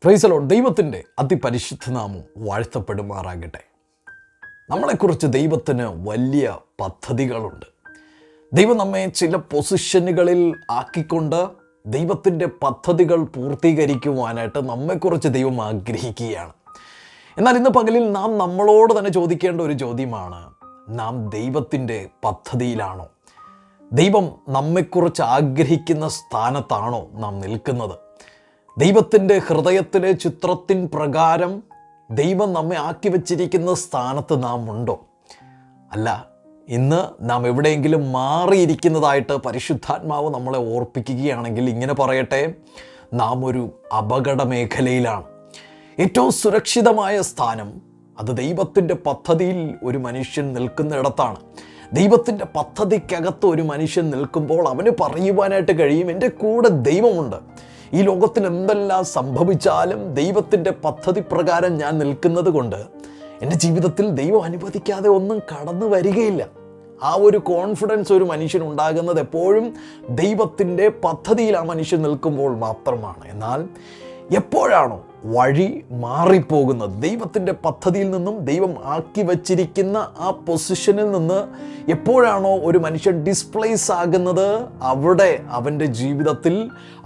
Praise the Lord. ദൈവത്തിൻ്റെ അതിപരിശുദ്ധ നാമം വാഴ്ത്തപ്പെടുമാറാകട്ടെ. നമ്മളെക്കുറിച്ച് ദൈവത്തിന് വലിയ പദ്ധതികളുണ്ട്. ദൈവം നമ്മെ ചില പൊസിഷനുകളിൽ ആക്കിക്കൊണ്ട് ദൈവത്തിൻ്റെ പദ്ധതികൾ പൂർത്തീകരിക്കുവാനായിട്ട് നമ്മെക്കുറിച്ച് ദൈവം ആഗ്രഹിക്കുകയാണ്. എന്നാൽ ഇന്ന് പകലിൽ നാം നമ്മളോട് തന്നെ ചോദിക്കേണ്ട ഒരു ചോദ്യമാണ്, നാം ദൈവത്തിൻ്റെ പദ്ധതിയിലാണോ? ദൈവം നമ്മെക്കുറിച്ച് ആഗ്രഹിക്കുന്ന സ്ഥാനത്താണോ നാം നിൽക്കുന്നത്? ദൈവത്തിൻ്റെ ഹൃദയത്തിലെ ചിത്രത്തിൻ പ്രകാരം ദൈവം നമ്മെ ആക്കി വച്ചിരിക്കുന്ന സ്ഥാനത്ത് നാം ഉണ്ടോ? അല്ല, ഇന്ന് നാം എവിടെയെങ്കിലും മാറിയിരിക്കുന്നതായിട്ട് പരിശുദ്ധാത്മാവ് നമ്മളെ ഓർപ്പിക്കുകയാണെങ്കിൽ ഇങ്ങനെ പറയട്ടെ, നാം ഒരു അപകട മേഖലയിലാണ്. ഏറ്റവും സുരക്ഷിതമായ സ്ഥാനം അത് ദൈവത്തിൻ്റെ പദ്ധതിയിൽ ഒരു മനുഷ്യൻ നിൽക്കുന്നിടത്താണ്. ദൈവത്തിൻ്റെ പദ്ധതിക്കകത്ത് ഒരു മനുഷ്യൻ നിൽക്കുമ്പോൾ അവന് പറയുവാനായിട്ട് കഴിയും, എൻ്റെ കൂടെ ദൈവമുണ്ട്. ഈ ലോകത്തിൽ എന്തെല്ലാം സംഭവിച്ചാലും ദൈവത്തിൻ്റെ പദ്ധതി പ്രകാരം ഞാൻ നിൽക്കുന്നത് കൊണ്ട് എൻ്റെ ജീവിതത്തിൽ ദൈവം അനുവദിക്കാതെ ഒന്നും കടന്നു വരികയില്ല. ആ ഒരു കോൺഫിഡൻസ് ഒരു മനുഷ്യൻ ഉണ്ടാകുന്നത് എപ്പോഴും ദൈവത്തിൻ്റെ പദ്ധതിയിൽ ആ മനുഷ്യൻ നിൽക്കുമ്പോൾ മാത്രമാണ്. എന്നാൽ എപ്പോഴാണോ വഴി മാറിപ്പോകുന്നത്, ദൈവത്തിൻ്റെ പദ്ധതിയിൽ നിന്നും ദൈവം ആക്കി വച്ചിരിക്കുന്ന ആ പൊസിഷനിൽ നിന്ന് എപ്പോഴാണോ ഒരു മനുഷ്യൻ ഡിസ്പ്ലേസ് ആകുന്നത്, അവിടെ അവൻ്റെ ജീവിതത്തിൽ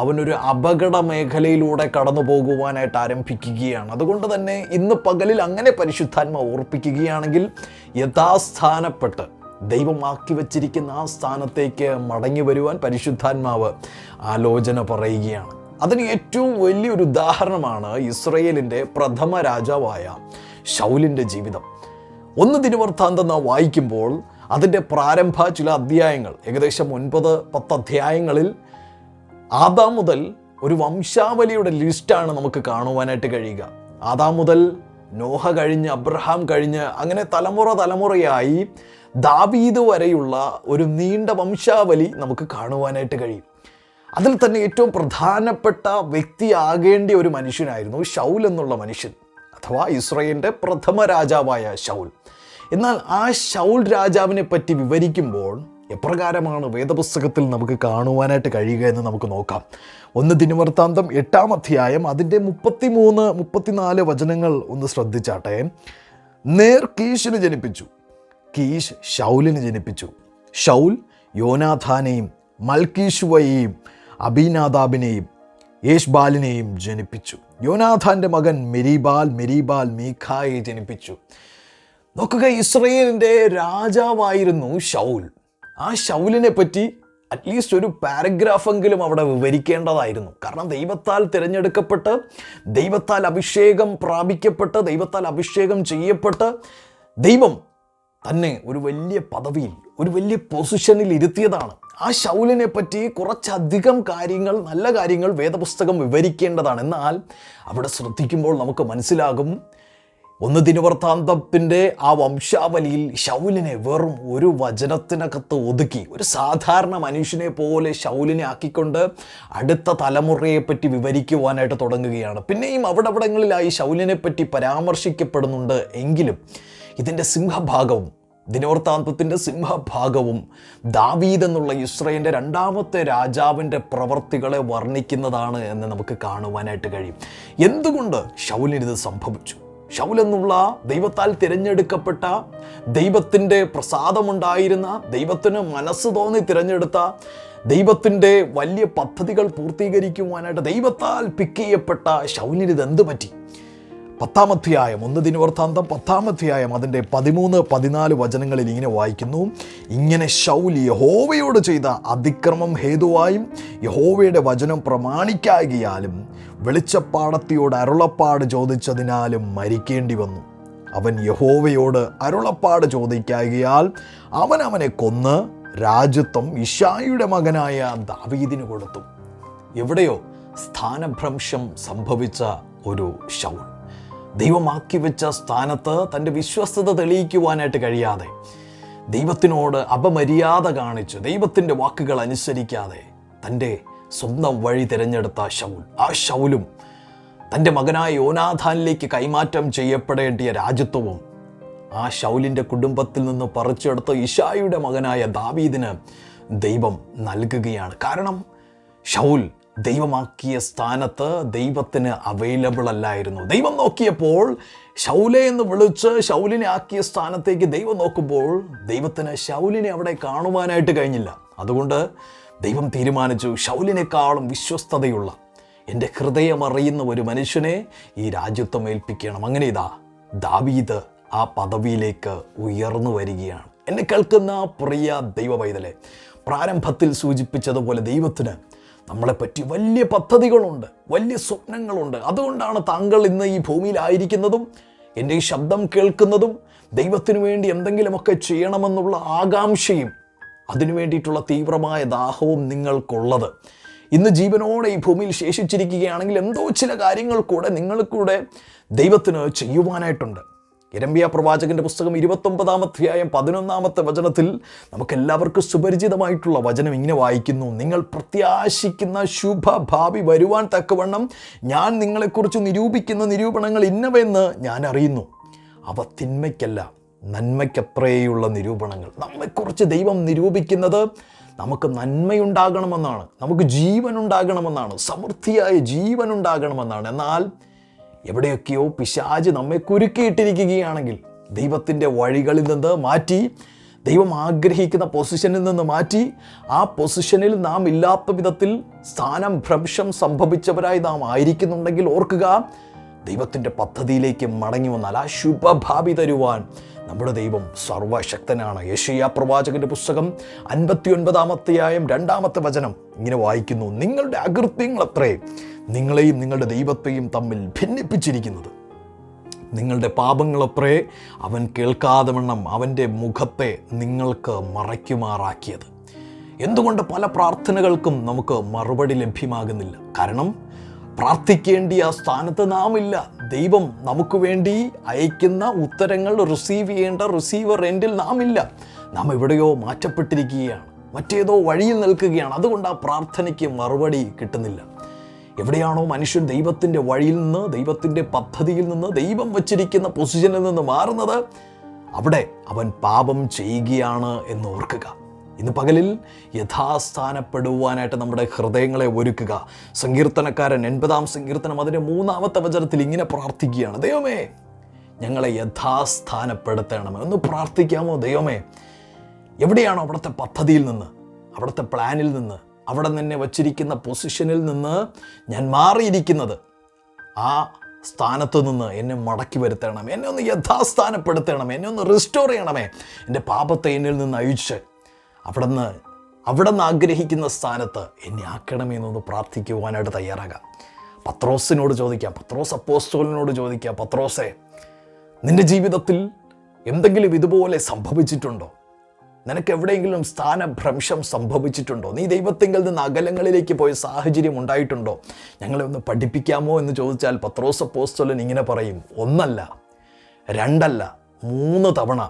അവനൊരു അപകട മേഖലയിലൂടെ കടന്നു പോകുവാനായിട്ട് ആരംഭിക്കുകയാണ്. അതുകൊണ്ട് തന്നെ ഇന്ന് പകലിൽ അങ്ങനെ പരിശുദ്ധാത്മാവ് ഓർപ്പിക്കുകയാണെങ്കിൽ യഥാസ്ഥാനപ്പെട്ട് ദൈവം ആക്കി വച്ചിരിക്കുന്ന ആ സ്ഥാനത്തേക്ക് മടങ്ങി വരുവാൻ പരിശുദ്ധാത്മാവ് ആലോചന പറയുകയാണ്. അതിന് ഏറ്റവും വലിയൊരു ഉദാഹരണമാണ് ഇസ്രയേലിൻ്റെ പ്രഥമ രാജാവായ ശൗലിൻ്റെ ജീവിതം. 1 ദിനവൃത്താന്തം നാം വായിക്കുമ്പോൾ അതിൻ്റെ പ്രാരംഭ ചില അധ്യായങ്ങൾ, ഏകദേശം 9-10 അധ്യായങ്ങളിൽ ആദാം മുതൽ ഒരു വംശാവലിയുടെ ലിസ്റ്റാണ് നമുക്ക് കാണുവാനായിട്ട് കഴിയുക. ആദാം മുതൽ നോഹ കഴിഞ്ഞ് അബ്രഹാം കഴിഞ്ഞ് അങ്ങനെ തലമുറയായി ദാവീദ് വരെയുള്ള ഒരു നീണ്ട വംശാവലി നമുക്ക് കാണുവാനായിട്ട് കഴിയും. അതിൽ തന്നെ ഏറ്റവും പ്രധാനപ്പെട്ട വ്യക്തിയാകേണ്ട ഒരു മനുഷ്യനായിരുന്നു ശൗൽ എന്നുള്ള മനുഷ്യൻ, അഥവാ ഇസ്രായേലിൻ്റെ പ്രഥമ രാജാവായ ശൗൽ. എന്നാൽ ആ ശൗൽ രാജാവിനെ പറ്റി വിവരിക്കുമ്പോൾ എപ്രകാരമാണ് വേദപുസ്തകത്തിൽ നമുക്ക് കാണുവാനായിട്ട് കഴിയുക എന്ന് നമുക്ക് നോക്കാം. 1 ദിനവൃത്താന്തം 8-ാം അധ്യായം അതിൻ്റെ 33-34 വചനങ്ങൾ ഒന്ന് ശ്രദ്ധിച്ചാട്ടെ. നേർ കീശിന് ജനിപ്പിച്ചു, കീശ് ശൗലിന് ജനിപ്പിച്ചു. ശൗൽ യോനാഥാനെയും മൽക്കീശുവയെയും അബീനാദാബിനെയും യേശ്ബാലിനെയും ജനിപ്പിച്ചു. യോനാഥാൻ്റെ മകൻ മെരീബാൽ മീഖായെ ജനിപ്പിച്ചു. നോക്കുക, ഇസ്രയേലിൻ്റെ രാജാവായിരുന്നു ശൗൽ. ആ ശൗലിനെ പറ്റി അറ്റ്ലീസ്റ്റ് ഒരു പാരഗ്രാഫെങ്കിലും അവിടെ വിവരിക്കേണ്ടതായിരുന്നു. കാരണം ദൈവത്താൽ തിരഞ്ഞെടുക്കപ്പെട്ട്, ദൈവത്താൽ അഭിഷേകം പ്രാപിക്കപ്പെട്ട്, ദൈവത്താൽ അഭിഷേകം ചെയ്യപ്പെട്ട് ദൈവം തന്നെ ഒരു വലിയ പദവിയിൽ, ഒരു വലിയ പൊസിഷനിൽ ഇരുത്തിയതാണ്. ആ ശൗലിനെ പറ്റി കുറച്ചധികം കാര്യങ്ങൾ, നല്ല കാര്യങ്ങൾ വേദപുസ്തകം വിവരിക്കേണ്ടതാണ്. എന്നാൽ അവിടെ ശ്രദ്ധിക്കുമ്പോൾ നമുക്ക് മനസ്സിലാകും, 1 ദിനവൃത്താന്തത്തിൻ്റെ ആ വംശാവലിയിൽ ശൗലിനെ വെറും ഒരു വചനത്തിനകത്ത് ഒതുക്കി, ഒരു സാധാരണ മനുഷ്യനെ പോലെ ശൗലിനെ ആക്കിക്കൊണ്ട് അടുത്ത തലമുറയെപ്പറ്റി വിവരിക്കുവാനായിട്ട് തുടങ്ങുകയാണ്. പിന്നെയും അവിടങ്ങളിലായി ശൗലിനെ പറ്റി പരാമർശിക്കപ്പെടുന്നുണ്ട്. എങ്കിലും ഇതിൻ്റെ സിംഹഭാഗവും, ദിനവൃത്താന്തത്തിൻ്റെ സിംഹഭാഗവും ദാവീദ് എന്നുള്ള ഇസ്രായേലിൻ്റെ 2ാമത്തെ രാജാവിൻ്റെ പ്രവർത്തികളെ വർണ്ണിക്കുന്നതാണ് എന്ന് നമുക്ക് കാണുവാനായിട്ട് കഴിയും. എന്തുകൊണ്ട് ശൗലിനിത് സംഭവിച്ചു? ശൗൽ എന്നുള്ള ദൈവത്താൽ തിരഞ്ഞെടുക്കപ്പെട്ട, ദൈവത്തിൻ്റെ പ്രസാദമുണ്ടായിരുന്ന, ദൈവത്തിന് മനസ്സ് തോന്നി തിരഞ്ഞെടുത്ത, ദൈവത്തിൻ്റെ വലിയ പദ്ധതികൾ പൂർത്തീകരിക്കുവാനായിട്ട് ദൈവത്താൽ പിക്ക് ചെയ്യപ്പെട്ട ശൗലിനിത് എന്ത് പറ്റി? 10-ാം അധ്യായം 1 ദിനവൃത്താന്തം 10-ാം അധ്യായം അതിൻ്റെ 13-14 വചനങ്ങളിൽ ഇങ്ങനെ വായിക്കുന്നു. ഇങ്ങനെ ശൗൽ യഹോവയോട് ചെയ്ത അതിക്രമം ഹേതുവായും യഹോവയുടെ വചനം പ്രമാണിക്കാകിയാലും വെളിച്ചപ്പാടത്തിയോട് അരുളപ്പാട് ചോദിച്ചതിനാലും മരിക്കേണ്ടി വന്നു. അവൻ യഹോവയോട് അരുളപ്പാട് ചോദിക്കാകിയാൽ അവനെ കൊന്ന് രാജ്യത്വം ഇശ്ശായിയുടെ മകനായ ദാവീദിന് കൊടുത്തു. എവിടെയോ സ്ഥാനഭ്രംശം സംഭവിച്ച ഒരു ശൗൽ, ദൈവമാക്കി വെച്ച സ്ഥാനത്ത് തൻ്റെ വിശ്വസ്തത തെളിയിക്കുവാനായിട്ട് കഴിയാതെ, ദൈവത്തിനോട് അപമര്യാദ കാണിച്ച്, ദൈവത്തിൻ്റെ വാക്കുകൾ അനുസരിക്കാതെ തൻ്റെ സ്വന്തം വഴി തിരഞ്ഞെടുത്ത ശൗൽ, ആ ശൗലും തൻ്റെ മകനായ യോനാഥാനിലേക്ക് കൈമാറ്റം ചെയ്യപ്പെടേണ്ടിയ രാജ്യത്വവും ആ ശൗലിൻ്റെ കുടുംബത്തിൽ നിന്ന് പറിച്ചെടുത്ത് ഇശ്ശായിയുടെ മകനായ ദാവീദിന് ദൈവം നൽകുകയാണ്. കാരണം ശൗൽ ദൈവമാക്കിയ സ്ഥാനത്ത് ദൈവത്തിന് അവൈലബിൾ അല്ലായിരുന്നു. ദൈവം നോക്കിയപ്പോൾ ശൗലെ എന്ന് വിളിച്ച് ശൗലിനെ ആക്കിയ സ്ഥാനത്തേക്ക് ദൈവം നോക്കുമ്പോൾ ദൈവത്തിന് ശൗലിനെ അവിടെ കാണുവാനായിട്ട് കഴിഞ്ഞില്ല. അതുകൊണ്ട് ദൈവം തീരുമാനിച്ചു, ശൗലിനേക്കാളും വിശ്വസ്തതയുള്ള എൻ്റെ ഹൃദയം അറിയുന്ന ഒരു മനുഷ്യനെ ഈ രാജ്യത്വം ഏൽപ്പിക്കണം. അങ്ങനെ ദാവീദ് ആ പദവിയിലേക്ക് ഉയർന്നു വരികയാണ്. എന്നെ കേൾക്കുന്ന പ്രിയ ദൈവ പൈതലെ, പ്രാരംഭത്തിൽ സൂചിപ്പിച്ചതുപോലെ ദൈവത്തിന് നമ്മളെപ്പറ്റി വലിയ പദ്ധതികളുണ്ട്, വലിയ സ്വപ്നങ്ങളുണ്ട്. അതുകൊണ്ടാണ് താങ്കൾ ഇന്ന് ഈ ഭൂമിയിലായിരിക്കുന്നതും എൻ്റെ ഈ ശബ്ദം കേൾക്കുന്നതും ദൈവത്തിനു വേണ്ടി എന്തെങ്കിലുമൊക്കെ ചെയ്യണമെന്നുള്ള ആകാംക്ഷയും അതിനു വേണ്ടിയിട്ടുള്ള തീവ്രമായ ദാഹവും നിങ്ങൾക്കുള്ളത്. ഇന്ന് ജീവനോടെ ഈ ഭൂമിയിൽ ശേഷിച്ചിരിക്കുകയാണെങ്കിൽ എന്തോ ചില കാര്യങ്ങൾ കൂടെ നിങ്ങൾക്കൂടെ ദൈവത്തിന് ചെയ്യുവാനായിട്ടുണ്ട്. യിരെമ്യാ പ്രവാചകന്റെ പുസ്തകം 29-ാം അധ്യായം 11-ാമത്തെ വചനത്തിൽ നമുക്കെല്ലാവർക്കും സുപരിചിതമായിട്ടുള്ള വചനം ഇങ്ങനെ വായിക്കുന്നു: നിങ്ങൾ പ്രത്യാശിക്കുന്ന ശുഭഭാവി വരുവാൻ തക്കവണ്ണം ഞാൻ നിങ്ങളെക്കുറിച്ച് നിരൂപിക്കുന്ന നിരൂപണങ്ങൾ ഇന്നവെന്ന് ഞാൻ അറിയുന്നു. അവ തിന്മയ്ക്കല്ല നന്മയ്ക്കത്രയുള്ള നിരൂപണങ്ങൾ. നമ്മെക്കുറിച്ച് ദൈവം നിരൂപിക്കുന്നത് നമുക്ക് നന്മയുണ്ടാകണമെന്നാണ്, നമുക്ക് ജീവനുണ്ടാകണമെന്നാണ്, സമൃദ്ധിയായ ജീവനുണ്ടാകണമെന്നാണ്. എന്നാൽ എവിടെയൊക്കെയോ പിശാച് നമ്മെ കുരുക്കിയിട്ടിരിക്കുകയാണെങ്കിൽ ദൈവത്തിൻ്റെ വഴികളിൽ നിന്ന് മാറ്റി, ദൈവം ആഗ്രഹിക്കുന്ന പൊസിഷനിൽ നിന്ന് മാറ്റി, ആ പൊസിഷനിൽ നാം ഇല്ലാത്ത വിധത്തിൽ സ്ഥാനഭ്രംശം സംഭവിച്ചവരായി നാം ആയിരിക്കുന്നുണ്ടെങ്കിൽ ഓർക്കുക, ദൈവത്തിൻ്റെ പദ്ധതിയിലേക്ക് മടങ്ങി വന്നാൽ ആ ശുഭഭാവി തരുവാൻ നമ്മുടെ ദൈവം സർവശക്തനാണ്. യെശയ്യാ പ്രവാചകന്റെ പുസ്തകം 59-ാം അധ്യായം 2-ാമത്തെ വചനം ഇങ്ങനെ വായിക്കുന്നു: നിങ്ങളുടെ അകൃത്യങ്ങളത്രേ നിങ്ങളെയും നിങ്ങളുടെ ദൈവത്തെയും തമ്മിൽ ഭിന്നിപ്പിച്ചിരിക്കുന്നത്. നിങ്ങളുടെ പാപങ്ങളത്രേ അവൻ കേൾക്കാതെ വണ്ണം അവൻ്റെ മുഖത്തെ നിങ്ങൾക്ക് മറയ്ക്കുമാറാക്കിയത്. എന്തുകൊണ്ട് പല പ്രാർത്ഥനകൾക്കും നമുക്ക് മറുപടി ലഭ്യമാകുന്നില്ല? കാരണം പ്രാർത്ഥിക്കേണ്ടിയ ആ സ്ഥാനത്ത് നാം ഇല്ല. ദൈവം നമുക്ക് വേണ്ടി അയക്കുന്ന ഉത്തരങ്ങൾ റിസീവ് ചെയ്യേണ്ട റിസീവർ എൻഡിൽ നാം ഇല്ല. നാം എവിടെയോ മാറ്റപ്പെട്ടിരിക്കുകയാണ്, മറ്റേതോ വഴിയിൽ നിൽക്കുകയാണ്. അതുകൊണ്ട് ആ പ്രാർത്ഥനയ്ക്ക് മറുപടി കിട്ടുന്നില്ല. എവിടെയാണോ മനുഷ്യൻ ദൈവത്തിൻ്റെ വഴിയിൽ നിന്ന്, ദൈവത്തിൻ്റെ പദ്ധതിയിൽ നിന്ന്, ദൈവം വച്ചിരിക്കുന്ന പൊസിഷനിൽ നിന്ന് മാറുന്നത്, അവിടെ അവൻ പാപം ചെയ്യുകയാണ് എന്ന് ഓർക്കുക. ഇന്ന് പകലിൽ യഥാസ്ഥാനപ്പെടുവാനായിട്ട് നമ്മുടെ ഹൃദയങ്ങളെ ഒരുക്കുക. സങ്കീർത്തനക്കാരൻ 80-ാം സങ്കീർത്തനം അതിൻ്റെ 3-ാമത്തെ വചനത്തിൽ ഇങ്ങനെ പ്രാർത്ഥിക്കുകയാണ്: ദൈവമേ, ഞങ്ങളെ യഥാസ്ഥാനപ്പെടുത്തണമേ. ഒന്ന് പ്രാർത്ഥിക്കാമോ? ദൈവമേ, എവിടെയാണോ അവിടുത്തെ പദ്ധതിയിൽ നിന്ന്, അവിടുത്തെ പ്ലാനിൽ നിന്ന്, അവിടെ തന്നെ വച്ചിരിക്കുന്ന പൊസിഷനിൽ നിന്ന് ഞാൻ മാറിയിരിക്കുന്നത്, ആ സ്ഥാനത്ത് നിന്ന് എന്നെ മടക്കി വരുത്തണം, എന്നെ ഒന്ന് യഥാസ്ഥാനപ്പെടുത്തണം, എന്നെ ഒന്ന് റിസ്റ്റോർ ചെയ്യണമേ. എൻ്റെ പാപത്തെ എന്നിൽ നിന്ന് അഴിച്ച് അവിടെ നിന്ന് ആഗ്രഹിക്കുന്ന സ്ഥാനത്ത് എന്നെ ആക്കണമെന്നൊന്ന് പ്രാർത്ഥിക്കുവാനായിട്ട് തയ്യാറാകാം. പത്രോസിനോട് ചോദിക്കാം, പത്രോസ് അപ്പോസ്തലനോട് ചോദിക്കാം: പത്രോസേ, നിൻ്റെ ജീവിതത്തിൽ എന്തെങ്കിലും ഇതുപോലെ സംഭവിച്ചിട്ടുണ്ടോ? നിനക്ക് എവിടെയെങ്കിലും സ്ഥാനഭ്രംശം സംഭവിച്ചിട്ടുണ്ടോ? നീ ദൈവത്തിങ്കിൽ നിന്ന് അകലങ്ങളിലേക്ക് പോയ സാഹചര്യം ഉണ്ടായിട്ടുണ്ടോ? ഞങ്ങളെ ഒന്ന് പഠിപ്പിക്കാമോ എന്ന് ചോദിച്ചാൽ പത്രോസ് അപ്പോസ്തലൻ ഇങ്ങനെ പറയും: 1 അല്ല 2 അല്ല 3 തവണ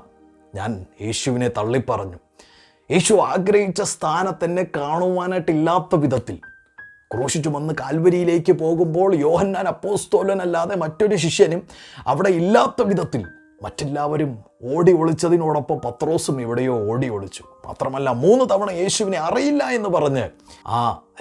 ഞാൻ യേശുവിനെ തള്ളിപ്പറഞ്ഞു. യേശു ആഗ്രഹിച്ച സ്ഥാനത്തെന്നെ കാണുവാനായിട്ടില്ലാത്ത വിധത്തിൽ ക്രൂശ് ചുമന്ന് കാൽവരിയിലേക്ക് പോകുമ്പോൾ യോഹന്നാൻ അപ്പോസ്തലനല്ലാതെ മറ്റൊരു ശിഷ്യനും അവിടെ ഇല്ലാത്ത വിധത്തിൽ മറ്റെല്ലാവരും ഓടി ഒളിച്ചതിനോടൊപ്പം പത്രോസും എവിടെയോ ഓടി ഒളിച്ചു. മാത്രമല്ല 3 തവണ യേശുവിനെ അറിയില്ല എന്ന് പറഞ്ഞ് ആ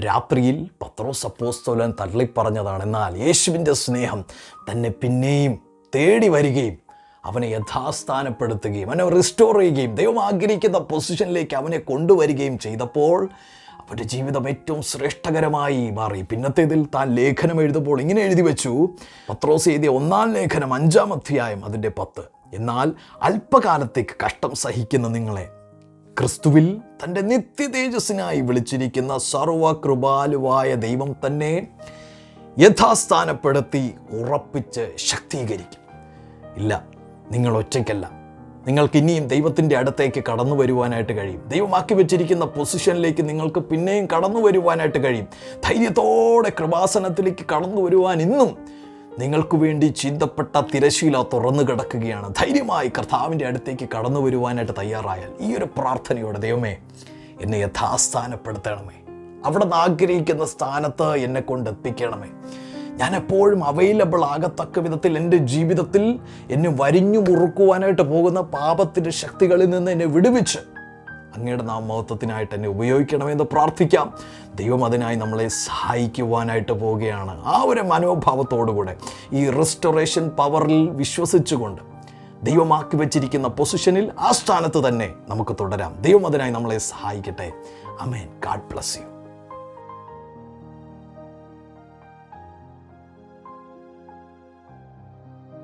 രാത്രിയിൽ പത്രോസ് അപ്പോസ്തലൻ തള്ളിപ്പറഞ്ഞതാണ്. എന്നാൽ യേശുവിൻ്റെ സ്നേഹം തന്നെ പിന്നെയും തേടി വരികയും അവനെ യഥാസ്ഥാനപ്പെടുത്തുകയും അവനെ റിസ്റ്റോർ ചെയ്യുകയും ദൈവം ആഗ്രഹിക്കുന്ന പൊസിഷനിലേക്ക് അവനെ കൊണ്ടുവരികയും ചെയ്തപ്പോൾ അവൻ്റെ ജീവിതം ഏറ്റവും ശ്രേഷ്ഠകരമായി മാറി. പിന്നത്തേതിൽ താൻ ലേഖനം എഴുതുമ്പോൾ ഇങ്ങനെ എഴുതി വെച്ചു: പത്രോസ് എഴുതിയ 1-ാം ലേഖനം 5-ാം അധ്യായം അതിൻ്റെ 10: എന്നാൽ അല്പകാലത്തേക്ക് കഷ്ടം സഹിക്കുന്ന നിങ്ങളെ ക്രിസ്തുവിൽ തൻ്റെ നിത്യതേജസ്സിനായി വിളിച്ചിരിക്കുന്ന സർവകൃപാലുവായ ദൈവം തന്നെ യഥാസ്ഥാനപ്പെടുത്തി ഉറപ്പിച്ച് ശക്തീകരിക്കും. ഇല്ല, നിങ്ങൾ ഒറ്റയ്ക്കല്ല. നിങ്ങൾക്ക് ഇനിയും ദൈവത്തിൻ്റെ അടുത്തേക്ക് കടന്നു വരുവാനായിട്ട് കഴിയും. ദൈവമാക്കി വെച്ചിരിക്കുന്ന പൊസിഷനിലേക്ക് നിങ്ങൾക്ക് പിന്നെയും കടന്നു വരുവാനായിട്ട് കഴിയും. ധൈര്യത്തോടെ കൃപാസനത്തിലേക്ക് കടന്നു വരുവാൻ ഇന്നും നിങ്ങൾക്ക് വേണ്ടി ചിന്തപ്പെട്ട തിരശീല തുറന്നു കിടക്കുകയാണ്. ധൈര്യമായി കർത്താവിൻ്റെ അടുത്തേക്ക് കടന്നു വരുവാനായിട്ട് തയ്യാറായാൽ ഈ ഒരു പ്രാർത്ഥനയോടെ: ദൈവമേ, എന്നെ യഥാസ്ഥാനപ്പെടുത്തണമേ, അവിടെ നിന്ന് ആഗ്രഹിക്കുന്ന സ്ഥാനത്ത് എന്നെ കൊണ്ടെത്തിക്കണമേ. ഞാൻ എപ്പോഴും അവൈലബിൾ ആകത്തക്ക വിധത്തിൽ എൻ്റെ ജീവിതത്തിൽ എന്നെ വരിഞ്ഞു മുറുക്കുവാനായിട്ട് പോകുന്ന പാപത്തിൻ്റെ ശക്തികളിൽ നിന്ന് എന്നെ വിടുവിച്ച് അങ്ങയുടെ നാമമഹത്വത്തിനായിട്ട് എന്നെ ഉപയോഗിക്കണമെന്ന് പ്രാർത്ഥിക്കാം. ദൈവം അതിനായി നമ്മളെ സഹായിക്കുവാനായിട്ട് പോവുകയാണ്. ആ ഒരു മനോഭാവത്തോടുകൂടെ ഈ റെസ്റ്റോറേഷൻ പവറിൽ വിശ്വസിച്ചുകൊണ്ട് ദൈവമാക്കി വെച്ചിരിക്കുന്ന പൊസിഷനിൽ ആ സ്ഥാനത്ത് തന്നെ നമുക്ക് തുടരാം. ദൈവം അതിനായി നമ്മളെ സഹായിക്കട്ടെ. ആമേൻ. God bless U.